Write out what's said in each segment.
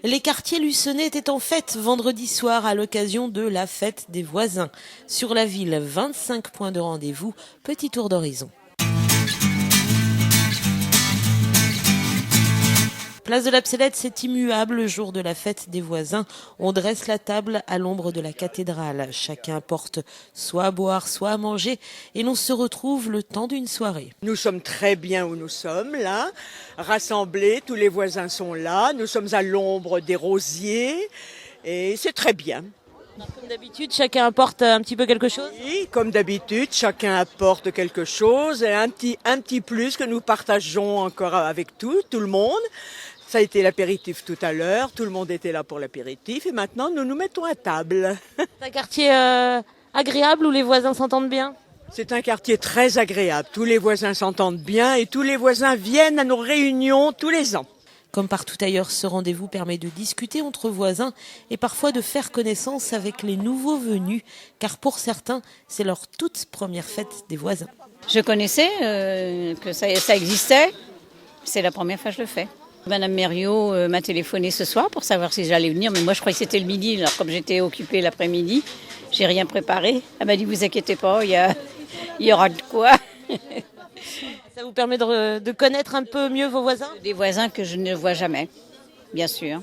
Les quartiers luçonnais étaient en fête vendredi soir à l'occasion de la fête des voisins. Sur la ville, 25 points de rendez-vous, petit tour d'horizon. Place de l'Abcélette, c'est immuable le jour de la fête des voisins. On dresse la table à l'ombre de la cathédrale. Chacun apporte soit à boire, soit à manger et l'on se retrouve le temps d'une soirée. Nous sommes très bien où nous sommes, là, rassemblés, tous les voisins sont là, nous sommes à l'ombre des rosiers et c'est très bien. Comme d'habitude, chacun apporte un petit peu quelque chose. Oui, comme d'habitude, chacun apporte quelque chose et un petit plus que nous partageons encore avec tout le monde. Ça a été l'apéritif tout à l'heure, tout le monde était là pour l'apéritif et maintenant nous nous mettons à table. C'est un quartier agréable où les voisins s'entendent bien. C'est un quartier très agréable, tous les voisins s'entendent bien et tous les voisins viennent à nos réunions tous les ans. Comme partout ailleurs, ce rendez-vous permet de discuter entre voisins et parfois de faire connaissance avec les nouveaux venus, car pour certains, c'est leur toute première fête des voisins. Je connaissais que ça existait, c'est la première fois que je le fais. Madame Mériot m'a téléphoné ce soir pour savoir si j'allais venir, mais moi je croyais que c'était le midi, alors comme j'étais occupée l'après-midi, j'ai rien préparé. Elle m'a dit vous inquiétez pas, il y aura de quoi. Ça vous permet de connaître un peu mieux vos voisins ? Des voisins que je ne vois jamais, bien sûr.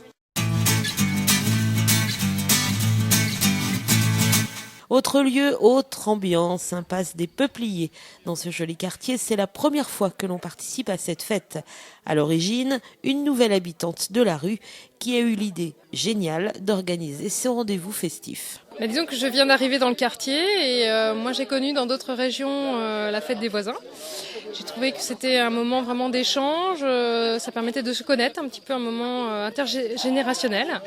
Autre lieu, autre ambiance, impasse des Peupliers. Dans ce joli quartier, c'est la première fois que l'on participe à cette fête. À l'origine, une nouvelle habitante de la rue qui a eu l'idée géniale d'organiser ce rendez-vous festif. Disons que je viens d'arriver dans le quartier et moi j'ai connu dans d'autres régions la fête des voisins. J'ai trouvé que c'était un moment vraiment d'échange, ça permettait de se connaître, un petit peu un moment intergénérationnel.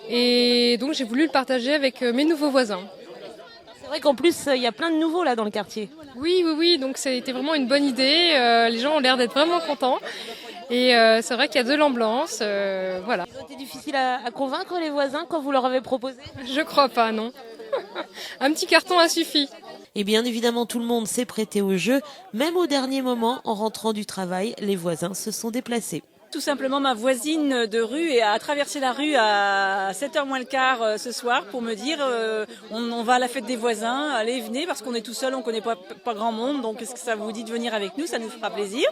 Et donc j'ai voulu le partager avec mes nouveaux voisins. C'est vrai qu'en plus, il y a plein de nouveaux là dans le quartier. Oui, donc ça a été vraiment une bonne idée. Les gens ont l'air d'être vraiment contents. Et c'est vrai qu'il y a de l'ambiance, voilà. C'était difficile à convaincre les voisins quand vous leur avez proposé ? Je crois pas, non. Un petit carton a suffi. Et bien évidemment, tout le monde s'est prêté au jeu. Même au dernier moment, en rentrant du travail, les voisins se sont déplacés. Tout simplement, ma voisine de rue a traversé la rue à 7h moins le quart ce soir pour me dire on va à la fête des voisins, allez, venez, parce qu'on est tout seul, on connaît pas grand monde, donc est-ce que ça vous dit de venir avec nous, ça nous fera plaisir.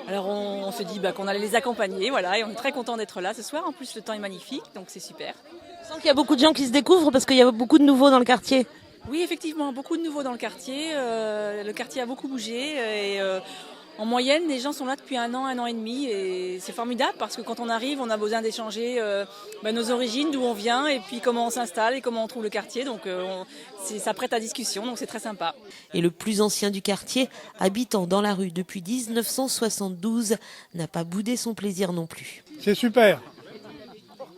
Alors on se dit qu'on allait les accompagner, voilà, et on est très content d'être là ce soir. En plus, le temps est magnifique, donc c'est super. Je sens qu'il y a beaucoup de gens qui se découvrent parce qu'il y a beaucoup de nouveaux dans le quartier. Oui, effectivement, beaucoup de nouveaux dans le quartier. Le quartier a beaucoup bougé et en moyenne, les gens sont là depuis un an et demi et c'est formidable parce que quand on arrive, on a besoin d'échanger nos origines, d'où on vient et puis comment on s'installe et comment on trouve le quartier. Donc ça prête à discussion, donc c'est très sympa. Et le plus ancien du quartier, habitant dans la rue depuis 1972, n'a pas boudé son plaisir non plus. C'est super,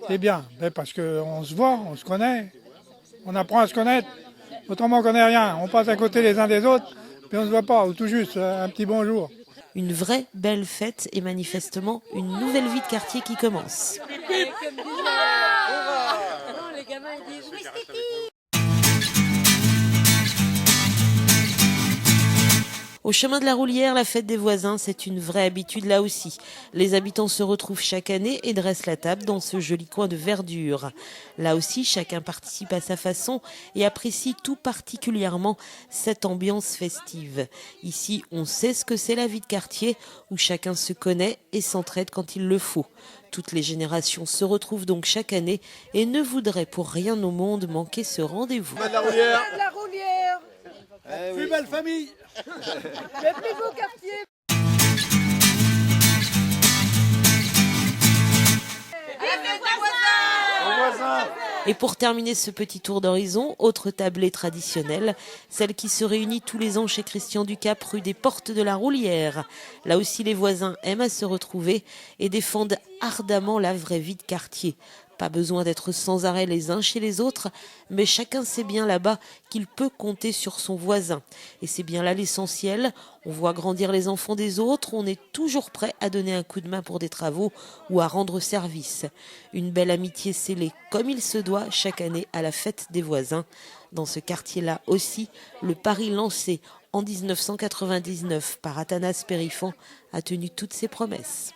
c'est bien, parce qu'on se voit, on se connaît, on apprend à se connaître. Autrement, on ne connaît rien. On passe à côté les uns des autres, puis on ne se voit pas, ou tout juste un petit bonjour. Une vraie belle fête et manifestement une nouvelle vie de quartier qui commence. Au chemin de la Roulière, la fête des voisins, c'est une vraie habitude là aussi. Les habitants se retrouvent chaque année et dressent la table dans ce joli coin de verdure. Là aussi, chacun participe à sa façon et apprécie tout particulièrement cette ambiance festive. Ici, on sait ce que c'est la vie de quartier où chacun se connaît et s'entraide quand il le faut. Toutes les générations se retrouvent donc chaque année et ne voudraient pour rien au monde manquer ce rendez-vous. La Roulière. Plus belle famille. Le plus beau quartier. Et pour terminer ce petit tour d'horizon, autre tablée traditionnelle, celle qui se réunit tous les ans chez Christian Ducap, rue des Portes de la Roulière. Là aussi, les voisins aiment à se retrouver et défendent ardemment la vraie vie de quartier. Pas besoin d'être sans arrêt les uns chez les autres, mais chacun sait bien là-bas qu'il peut compter sur son voisin. Et c'est bien là l'essentiel. On voit grandir les enfants des autres, on est toujours prêt à donner un coup de main pour des travaux ou à rendre service. Une belle amitié scellée comme il se doit chaque année à la fête des voisins. Dans ce quartier-là aussi, le pari lancé en 1999 par Athanas Périfan a tenu toutes ses promesses.